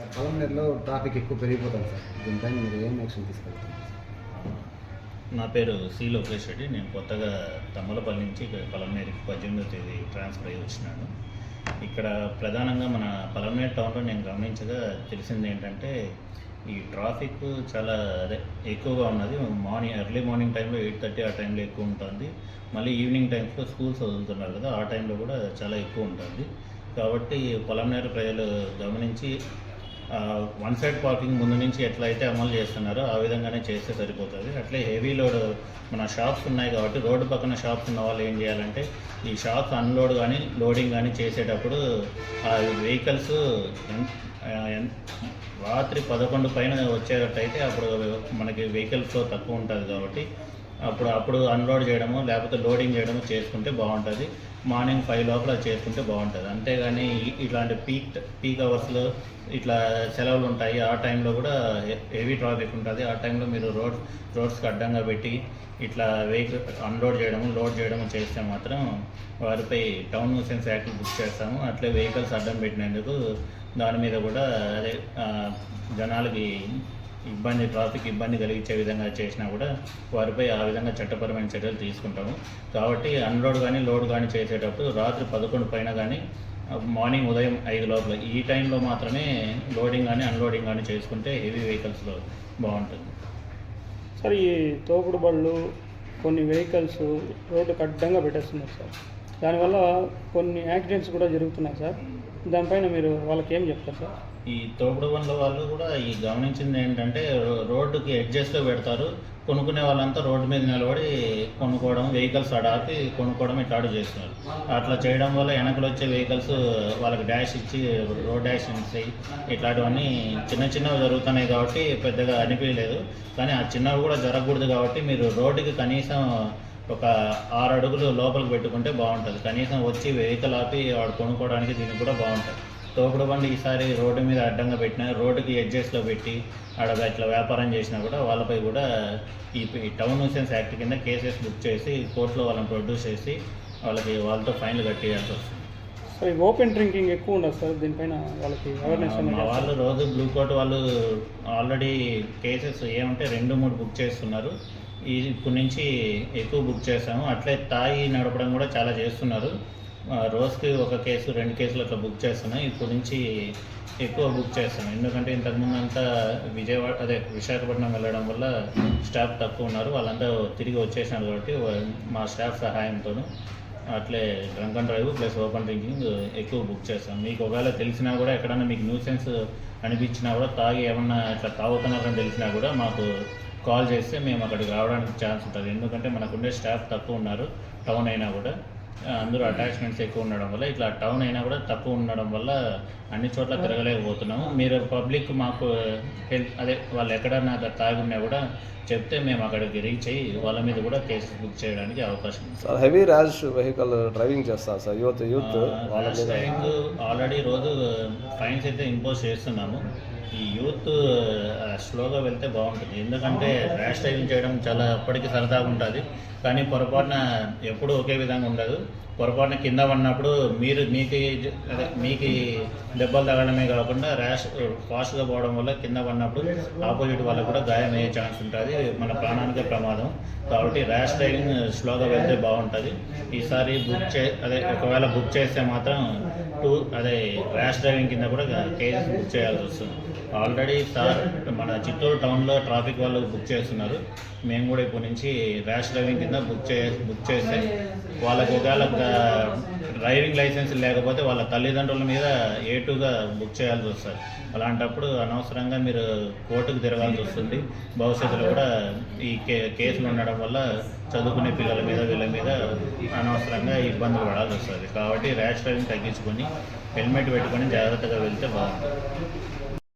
పలమనేరులో traffic ఎక్కువ పెరిగిపోతుంది sir. దీనిపైన మీరు ఏం యాక్షన్ తీసుకెళ్తారు? నా పేరు సి లోకేష్ రెడ్డి. నేను కొత్తగా తమ్మలపల్లి నుంచి పలమనేరుకి 18వ తేదీ ట్రాన్స్ఫర్ అయ్యి వచ్చినాను. ఇక్కడ ప్రధానంగా మన పలమనేరు టౌన్లో నేను గమనించగా తెలిసింది ఏంటంటే ఈ ట్రాఫిక్ చాలా ఎక్కువగా ఉన్నది. ఎర్లీ మార్నింగ్ టైంలో 8:30 ఆ టైంలో ఎక్కువ ఉంటుంది. మళ్ళీ ఈవినింగ్ టైమ్స్లో స్కూల్స్ వదులుతున్నారు కదా, ఆ టైంలో కూడా చాలా ఎక్కువ ఉంటుంది. కాబట్టి పలమనేరు ప్రజలు గమనించి వన్ సైడ్ పార్కింగ్ ముందు నుంచి ఎట్లయితే అమలు చేస్తున్నారో ఆ విధంగానే చేస్తే సరిపోతుంది. అట్లే హెవీ లోడ్ మన షాప్స్ ఉన్నాయి కాబట్టి రోడ్డు పక్కన షాప్స్ ఉన్న వాళ్ళు ఏం చేయాలంటే ఈ షాప్స్ అన్లోడ్ కానీ లోడింగ్ కానీ చేసేటప్పుడు ఆ వెహికల్స్ రాత్రి 11 పైన వచ్చేటట్టయితే అప్పుడు మనకి వెహికల్ ఫ్లో తక్కువ ఉంటుంది కాబట్టి అప్పుడు అన్లోడ్ చేయడము లేకపోతే లోడింగ్ చేయడము చేసుకుంటే బాగుంటుంది. మార్నింగ్ 5 లోపల చేసుకుంటే బాగుంటుంది. అంతేగాని ఇట్లాంటి పీక్ అవర్స్లో ఇట్లా సెలవులు ఉంటాయి, ఆ టైంలో కూడా హెవీ ట్రాఫిక్ ఉంటుంది. ఆ టైంలో మీరు రోడ్స్కి అడ్డంగా పెట్టి ఇట్లా వెహికల్ అన్లోడ్ చేయడము లోడ్ చేయడము చేస్తే మాత్రం వారిపై టౌన్ న్యూసెన్స్ యాక్ట్ బుక్ చేస్తాము. అట్లే వెహికల్స్ అడ్డం పెట్టినందుకు దాని మీద కూడా జనాలకి ట్రాఫిక్ ఇబ్బంది కలిగించే విధంగా చేసినా కూడా వారిపై ఆ విధంగా చట్టపరమైన చర్యలు తీసుకుంటాము. కాబట్టి అన్లోడ్ కానీ లోడ్ కానీ చేసేటప్పుడు రాత్రి 11 పైన కానీ మార్నింగ్ ఉదయం 5 లోపల ఈ టైంలో మాత్రమే లోడింగ్ కానీ అన్లోడింగ్ కానీ చేసుకుంటే హెవీ వెహికల్స్లో బాగుంటుంది. సార్, ఈ తోపుడు బళ్ళు కొన్ని వెహికల్స్ రోడ్డుకు అడ్డంగా పెట్టేస్తున్నారు సార్. దానివల్ల కొన్ని యాక్సిడెంట్స్ కూడా జరుగుతున్నాయి సార్. దానిపైన మీరు వాళ్ళకి ఏం చెప్తారు సార్? ఈ తోపుడు బండ్ల వాళ్ళు కూడా ఈ గమనించింది ఏంటంటే రోడ్డుకి అడ్జస్ట్లో పెడతారు. కొనుక్కునే వాళ్ళంతా రోడ్డు మీద నిలబడి కొనుక్కోవడం, వెహికల్స్ ఆపి కొనుక్కోవడం ఇట్లాంటి చేస్తున్నారు. అట్లా చేయడం వల్ల వెనకలు వచ్చే వెహికల్స్ వాళ్ళకి డాష్ ఇచ్చి రోడ్ యాక్సిడెంట్స్ ఇట్లాంటివన్నీ చిన్నవి జరుగుతున్నాయి కాబట్టి పెద్దగా అనిపించలేదు. కానీ ఆ చిన్నవి కూడా జరగకూడదు కాబట్టి మీరు రోడ్డుకి కనీసం ఒక 6 అడుగులు లోపలికి పెట్టుకుంటే బాగుంటుంది. కనీసం వచ్చి వెహికల్ ఆపి వాడు కొనుక్కోవడానికి దీనికి కూడా బాగుంటుంది. తోపుడు బండి ఈసారి రోడ్డు మీద అడ్డంగా పెట్టినా, రోడ్డుకి ఎడ్జెస్ట్లో పెట్టి ఆడ ఇట్లా వ్యాపారం చేసినా కూడా వాళ్ళపై కూడా ఈ టౌన్ న్యూసెన్స్ యాక్ట్ కింద కేసెస్ బుక్ చేసి కోర్టులో వాళ్ళని ప్రొడ్యూస్ చేసి వాళ్ళతో ఫైన్లు కట్టేయాల్సి వస్తుంది. సార్, ఓపెన్ డ్రింకింగ్ ఎక్కువ ఉండదు సార్. దీనిపైన వాళ్ళకి అవేర్నెస్ వాళ్ళు రోజు బ్లూ కోట్ వాళ్ళు ఆల్రెడీ కేసెస్ ఏమంటే 2-3 బుక్ చేస్తున్నారు. ఇప్పటి నుంచి ఎక్కువ బుక్ చేస్తాము. అట్లే తాగి నడపడం కూడా చాలా చేస్తున్నారు. రోజుకి 1 కేసు 2 కేసులు అట్లా బుక్ చేస్తున్నాం. ఇప్పటి నుంచి ఎక్కువ బుక్ చేస్తాం. ఎందుకంటే ఇంతకుముందు అంతా విశాఖపట్నం వెళ్ళడం వల్ల స్టాఫ్ తక్కువ ఉన్నారు. వాళ్ళంతా తిరిగి వచ్చేసినారు కాబట్టి మా స్టాఫ్ సహాయంతోనూ అట్లే drunk and drive plus open drinking ఎక్కువ బుక్ చేస్తాం. మీకు ఒకవేళ తెలిసినా కూడా ఎక్కడన్నా మీకు న్యూసెన్స్ అనిపించినా కూడా తాగి ఏమన్నా ఇట్లా తాగుతున్నారని తెలిసినా కూడా మాకు కాల్ చేస్తే మేము అక్కడికి రావడానికి ఛాన్స్ ఉంటుంది. ఎందుకంటే మనకుండే స్టాఫ్ తక్కువ ఉన్నారు. టౌన్ అయినా కూడా అందరూ అటాచ్మెంట్స్ ఎక్కువ ఉండడం వల్ల ఇట్లా టౌన్ అయినా కూడా తక్కువ ఉండడం వల్ల అన్ని చోట్ల తిరగలేకపోతున్నాము. మీరు పబ్లిక్ మాకు వాళ్ళు ఎక్కడన్నా తాగి ఉన్నా కూడా చెప్తే మేము అక్కడికి రీచ్ అయ్యి వాళ్ళ మీద కూడా కేసెస్ బుక్ చేయడానికి అవకాశం ఉంది. Sir, heavy rash vehicle driving చేస్తారు సార్ యూత్ డ్రైవింగ్ ఆల్రెడీ రోజు ఫైన్స్ అయితే ఇంపోజ్ చేస్తున్నాము. ఈ యూత్ స్లోగా వెళ్తే బాగుంటుంది. ఎందుకంటే ర్యాష్ డ్రైవింగ్ చేయడం చాలా అప్పటికి సరదాగా ఉంటుంది. కానీ పొరపాటున ఎప్పుడూ ఒకే విధంగా ఉండదు. పొరపాటున కింద పడినప్పుడు మీకు దెబ్బలు తగలడమే కాకుండా ఫాస్ట్గా పోవడం వల్ల కింద పడినప్పుడు ఆపోజిట్ వాళ్ళకు కూడా గాయం అయ్యే ఛాన్స్ ఉంటుంది. మన ప్రాణానికే ప్రమాదం. కాబట్టి ర్యాష్ డ్రైవింగ్ స్లోగా వెళ్తే బాగుంటుంది. ఈసారి ఒకవేళ బుక్ చేస్తే మాత్రం ర్యాష్ డ్రైవింగ్ కింద కూడా కేసెస్ బుక్ చేయాల్సి వస్తుంది. ఆల్రెడీ మన చిత్తూరు టౌన్లో ట్రాఫిక్ వాళ్ళు బుక్ చేస్తున్నారు. మేము కూడా ఇప్పటి నుంచి ర్యాష్ డ్రైవింగ్ కింద బుక్ చేస్తే వాళ్ళకి ఒకవేళ డ్రైవింగ్ లైసెన్స్ లేకపోతే వాళ్ళ తల్లిదండ్రుల మీద A2గా బుక్ చేయాల్సి వస్తుంది. అలాంటప్పుడు అనవసరంగా మీరు కోర్టుకు తిరగాల్సి వస్తుంది. భవిష్యత్తులో కూడా ఈ కేసులు ఉండడం వల్ల చదువుకునే పిల్లల మీద వీళ్ళ మీద అనవసరంగా ఇబ్బందులు పడాల్సి వస్తుంది. కాబట్టి ర్యాష్ డ్రైవింగ్ తగ్గించుకొని హెల్మెట్ పెట్టుకొని జాగ్రత్తగా వెళ్తే బాగుంటుంది.